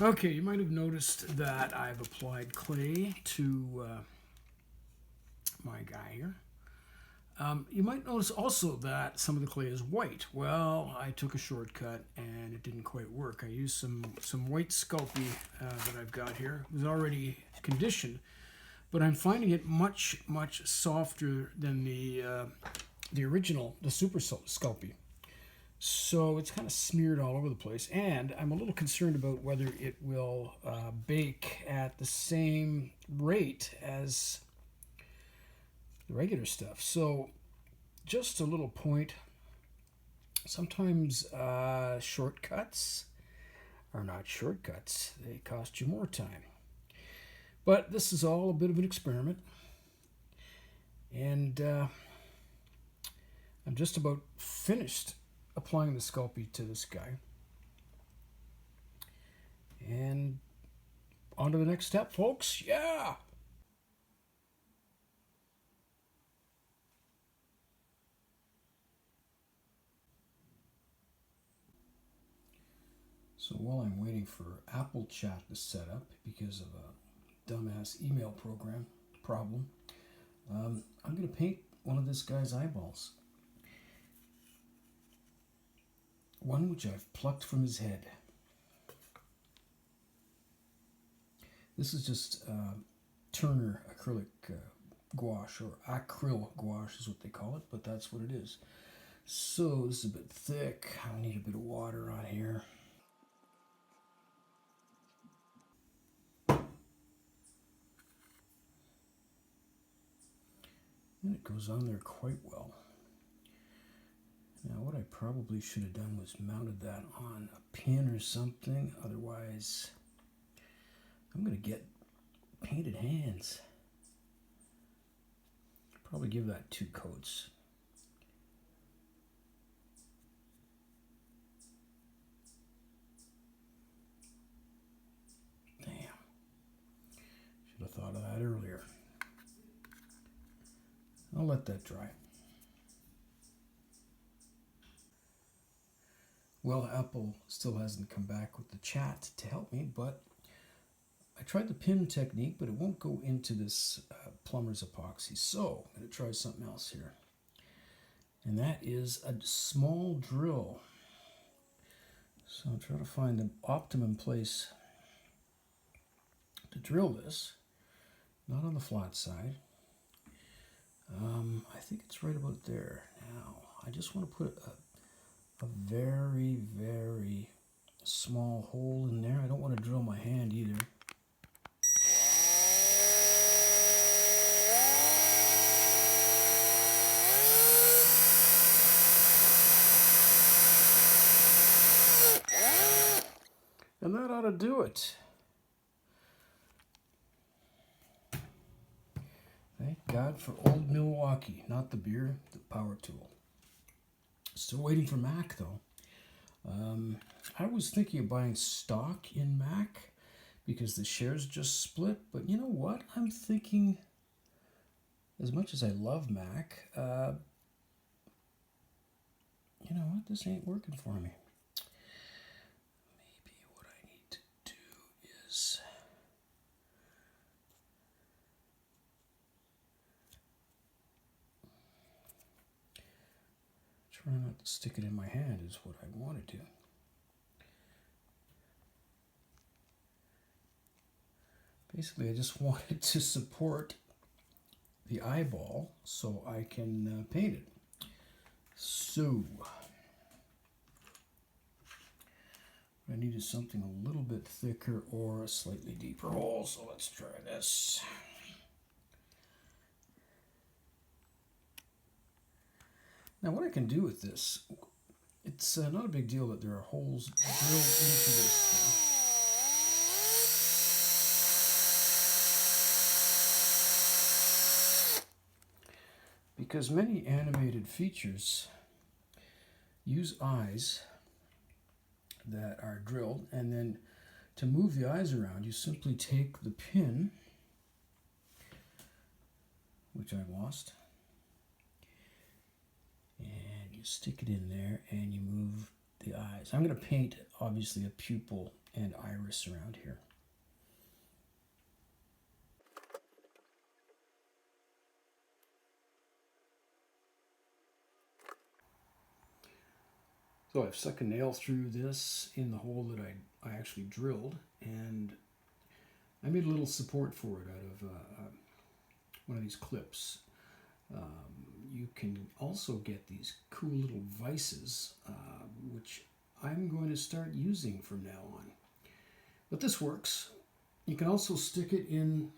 Okay, you might have noticed that I've applied clay to my guy here. You might notice also that some of the clay is white. Well, I took a shortcut and it didn't quite work. I used some white Sculpey that I've got here. It was already conditioned, but I'm finding it much softer than the original, the Super Sculpey. So it's kind of smeared all over the place, and I'm a little concerned about whether it will bake at the same rate as the regular stuff. So just a little point, sometimes shortcuts are not shortcuts. They cost you more time. But this is all a bit of an experiment, and I'm just about finished applying the Sculpey to this guy. And on to the next step, folks. Yeah! So while I'm waiting for Apple Chat to set up because of a dumbass email problem, I'm going to paint one of this guy's eyeballs. One which I've plucked from his head. This is just Turner acrylic gouache, or acryl gouache is what they call it, but that's what it is. So this is a bit thick. I need a bit of water on here. And it goes on there quite well. Now what I probably should have done was mounted that on a pin or something, otherwise I'm going to get painted hands. Probably give that 2 coats. Damn. Should have thought of that earlier. I'll let that dry. Well, Apple still hasn't come back with the chat to help me, but I tried the pin technique, but it won't go into this plumber's epoxy. So I'm going to try something else here. And that is a small drill. So I'm trying to find the optimum place to drill this. Not on the flat side. I think it's right about there. Now, I just want to put a very small hole in there. I don't want to drill my hand either. And that ought to do it. Thank God for old Milwaukee, not the beer, the power tool. Still waiting for Mac though. I was thinking of buying stock in Mac because the shares just split, but you know what? I'm thinking, as much as I love Mac, you know what? This ain't working for me. Maybe what I need to do is try not to stick it in my hand is what I want to do. Basically, I just want it to support the eyeball so I can paint it. So, what I need is something a little bit thicker or a slightly deeper hole, so let's try this. Now what I can do with this, it's not a big deal that there are holes drilled into this thing. Because many animated features use eyes that are drilled, and then to move the eyes around, you simply take the pin, which I lost, and you stick it in there, and you move the eyes. I'm going to paint, obviously, a pupil and iris around here. So I've stuck a nail through this in the hole that I actually drilled, and I made a little support for it out of one of these clips. You can also get these cool little vices, which I'm going to start using from now on. But this works. You can also stick it in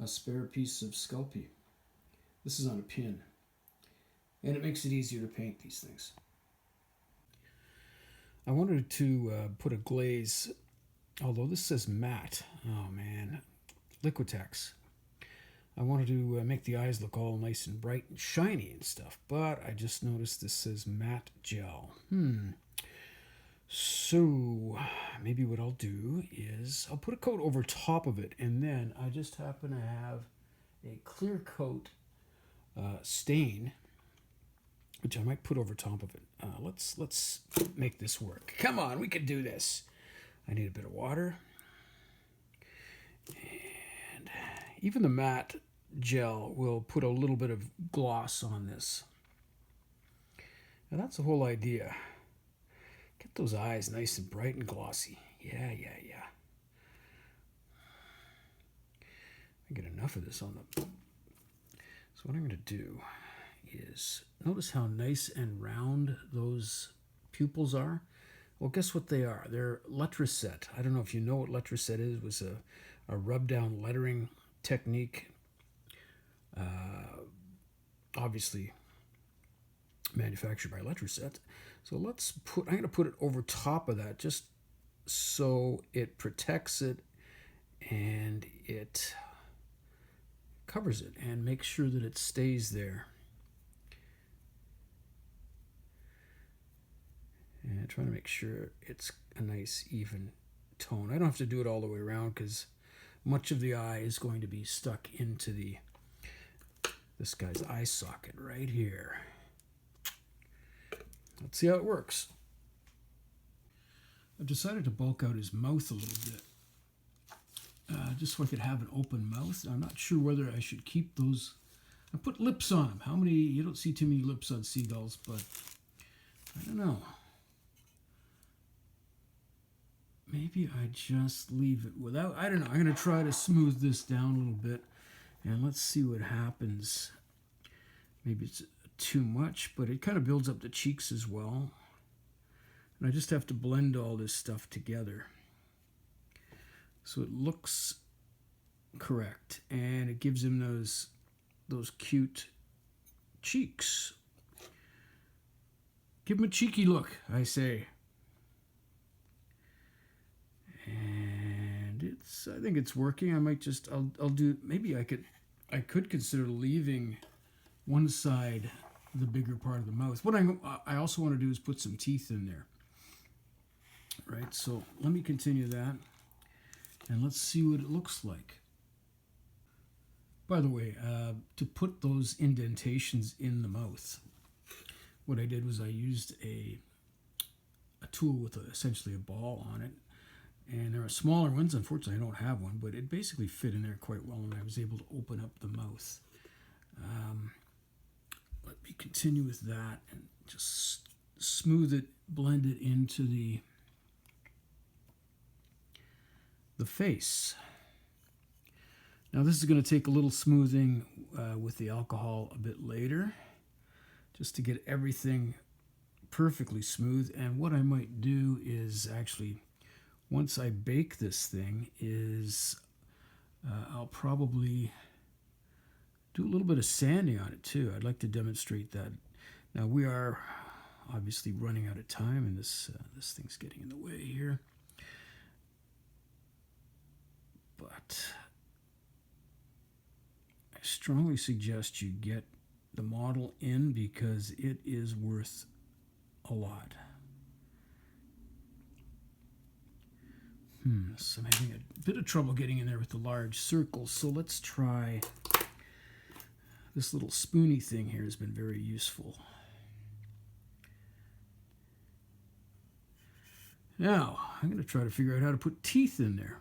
a spare piece of Sculpey. This is on a pin, and it makes it easier to paint these things. I wanted to put a glaze, although this says matte. Oh man, Liquitex. I wanted to make the eyes look all nice and bright and shiny and stuff, but I just noticed this says matte gel. So maybe what I'll do is I'll put a coat over top of it, and then I just happen to have a clear coat stain, which I might put over top of it. Let's make this work. Come on, we can do this. I need a bit of water. And even the matte gel will put a little bit of gloss on this. And that's the whole idea. Get those eyes nice and bright and glossy. Yeah. I get enough of this on them. So what I'm going to do is notice how nice and round those pupils are. Well, guess what they are? They're lettrecette. I don't know if you know what lettrecette is. It was a rub-down lettering technique, obviously manufactured by Lettrecette. So I'm going to put it over top of that just so it protects it and it covers it and makes sure that it stays there. And trying to make sure it's a nice even tone. I don't have to do it all the way around because much of the eye is going to be stuck into this guy's eye socket right here. Let's see how it works. I've decided to bulk out his mouth a little bit, just so I could have an open mouth. I'm not sure whether I should keep those. I put lips on him. How many? You don't see too many lips on seagulls, but I don't know. Maybe I just leave it without. I don't know. I'm going to try to smooth this down a little bit, and let's see what happens. Maybe it's too much, but it kind of builds up the cheeks as well. And I just have to blend all this stuff together so it looks correct, and it gives him those cute cheeks. Give him a cheeky look, I say. And I think it's working. I might just I'll do, maybe I could consider leaving one side the bigger part of the mouth. What I also want to do is put some teeth in there. Right, so let me continue that, and let's see what it looks like. By the way, to put those indentations in the mouth, what I did was I used a tool with essentially a ball on it, and there are smaller ones. Unfortunately, I don't have one, but it basically fit in there quite well, and I was able to open up the mouth. Let me continue with that and just smooth it, blend it into the face. Now this is going to take a little smoothing with the alcohol a bit later, just to get everything perfectly smooth. And what I might do is actually, once I bake this thing, is I'll probably do a little bit of sanding on it too. I'd like to demonstrate that. Now we are obviously running out of time, and this thing's getting in the way here. But I strongly suggest you get the model in because it is worth a lot. So I'm having a bit of trouble getting in there with the large circles, so let's try. This little spoony thing here has been very useful. Now, I'm going to try to figure out how to put teeth in there.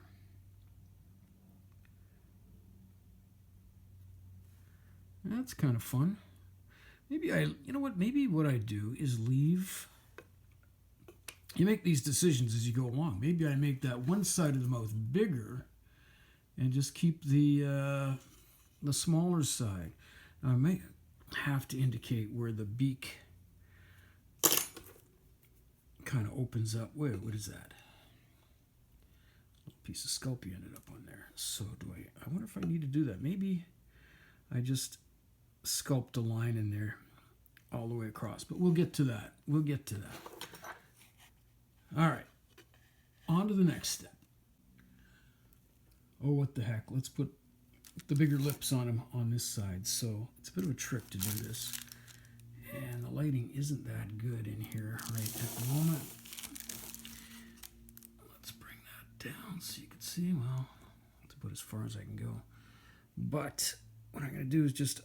That's kind of fun. Maybe you know what, maybe what I do is leave, you make these decisions as you go along. Maybe I make that one side of the mouth bigger and just keep the smaller side. Now, I may have to indicate where the beak kind of opens up. Wait, what is that? A little piece of Sculpey ended up on there. So I wonder if I need to do that. Maybe I just sculpt a line in there all the way across. But we'll get to that. We'll get to that. All right. On to the next step. Oh, what the heck. Let's put the bigger lips on him on this side. So it's a bit of a trick to do this. And the lighting isn't that good in here right at the moment. Let's bring that down so you can see. Well, that's about as far as I can go. But what I'm going to do is just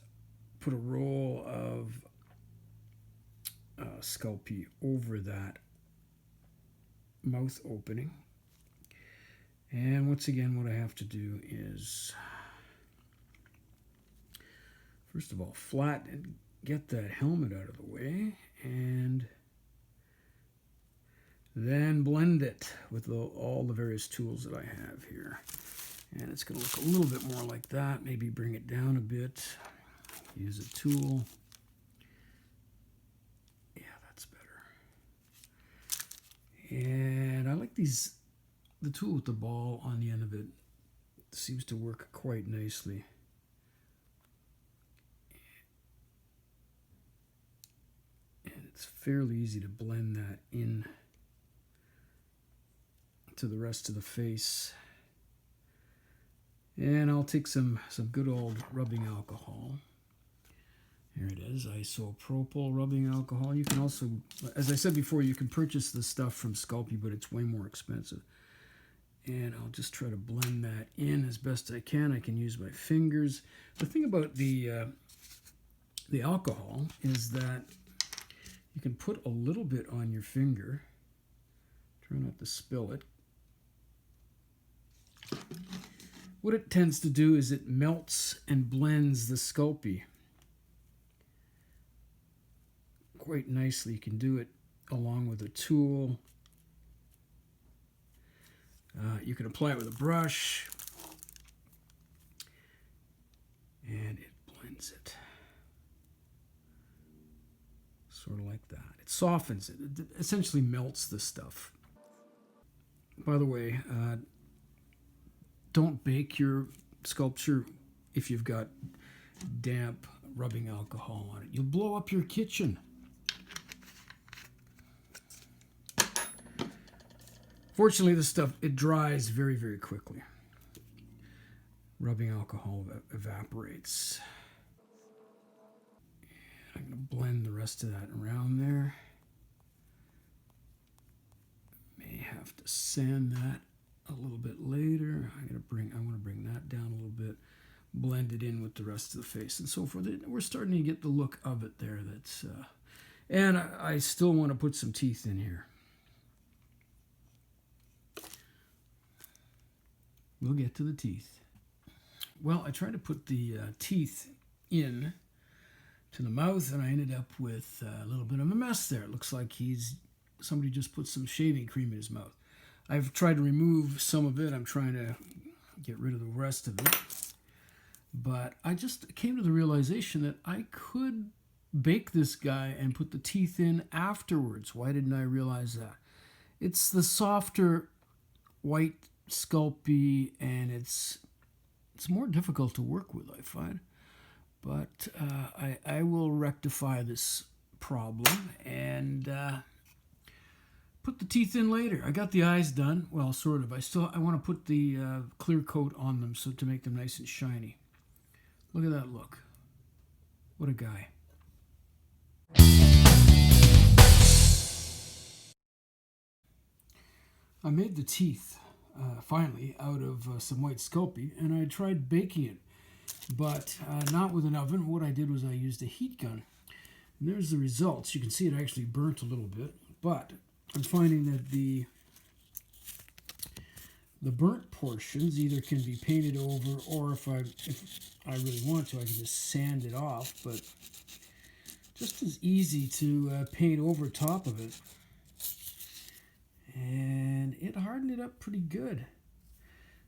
put a roll of Sculpey over that mouth opening. And once again, what I have to do is, first of all, flatten and get that helmet out of the way, and then blend it with all the various tools that I have here. And it's going to look a little bit more like that. Maybe bring it down a bit. Use a tool. Yeah, that's better. And I like these, the tool with the ball on the end of it seems to work quite nicely. And it's fairly easy to blend that in to the rest of the face. And I'll take some good old rubbing alcohol. Here it is, isopropyl rubbing alcohol. You can also, as I said before, you can purchase this stuff from Sculpey, but it's way more expensive. And I'll just try to blend that in as best I can. I can use my fingers. The thing about the alcohol is that you can put a little bit on your finger. Try not to spill it. What it tends to do is it melts and blends the Sculpey quite nicely. You can do it along with a tool. You can apply it with a brush, and it blends it. Sort of like that. It softens it. It essentially melts the stuff. By the way, don't bake your sculpture if you've got damp rubbing alcohol on it. You'll blow up your kitchen. Fortunately, this stuff, it dries very, very quickly. Rubbing alcohol evaporates. And I'm going to blend the rest of that around there. May have to sand that a little bit later. I want to bring that down a little bit, blend it in with the rest of the face and so forth. We're starting to get the look of it there. That's and I still want to put some teeth in here. We'll get to the teeth. Well, I tried to put the teeth in to the mouth, and I ended up with a little bit of a mess there. It looks like somebody just put some shaving cream in his mouth. I've tried to remove some of it. I'm trying to get rid of the rest of it. But I just came to the realization that I could bake this guy and put the teeth in afterwards. Why didn't I realize that? It's the softer white Sculpey, and it's more difficult to work with, I find. But I will rectify this problem and put the teeth in later. I got the eyes done. Well, sort of. I want to put the clear coat on them so to make them nice and shiny. Look at that look. What a guy. I made the teeth finally out of some white Sculpey, and I tried baking it, but not with an oven. What I did was I used a heat gun. And there's the results. You can see it actually burnt a little bit, but I'm finding that the The burnt portions either can be painted over, or if I really want to, I can just sand it off, but just as easy to paint over top of it. And it hardened it up pretty good.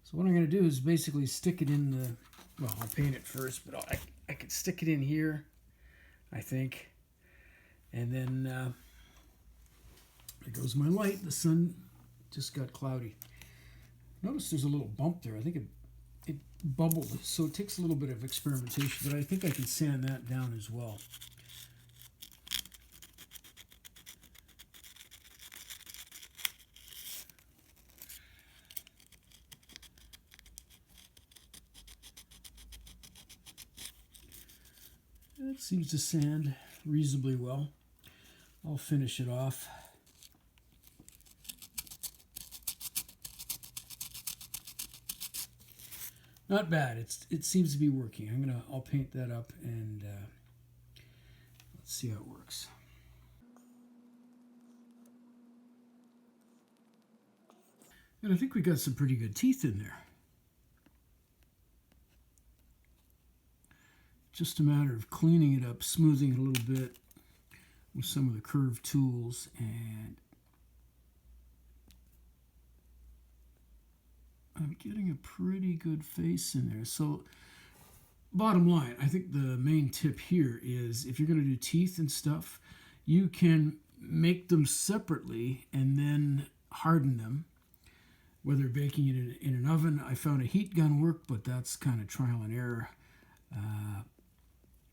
So what I'm going to do is basically stick it in the, well, I'll paint it first, but I could stick it in here, I think. And then there goes my light. The sun just got cloudy. Notice there's a little bump there. I think it bubbled, so it takes a little bit of experimentation, but I think I can sand that down as well. It seems to sand reasonably well. I'll finish it off. Not bad. It seems to be working. I'll paint that up and let's see how it works. And I think we got some pretty good teeth in there. Just a matter of cleaning it up, smoothing it a little bit with some of the curved tools, and I'm getting a pretty good face in there. So bottom line, I think the main tip here is if you're going to do teeth and stuff, you can make them separately and then harden them, whether baking it in an oven. I found a heat gun work, but that's kind of trial and error.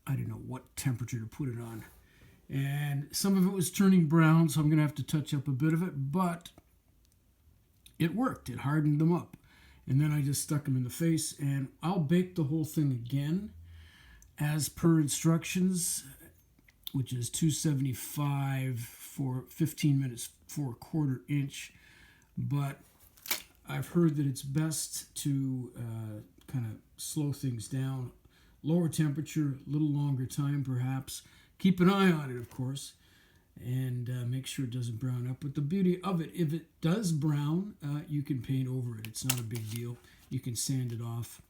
I didn't know what temperature to put it on. And some of it was turning brown, so I'm going to have to touch up a bit of it, but it worked. It hardened them up. And then I just stuck them in the face, and I'll bake the whole thing again as per instructions, which is 275 for 15 minutes for 1/4 inch. But I've heard that it's best to kind of slow things down. Lower temperature, a little longer time perhaps. Keep an eye on it, of course, and make sure it doesn't brown up. But the beauty of it, if it does brown, you can paint over it. It's not a big deal. You can sand it off.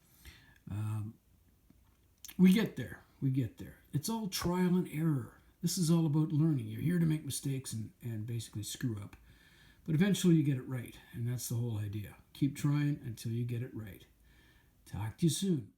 We get there. We get there. It's all trial and error. This is all about learning. You're here to make mistakes and basically screw up. But eventually you get it right, and that's the whole idea. Keep trying until you get it right. Talk to you soon.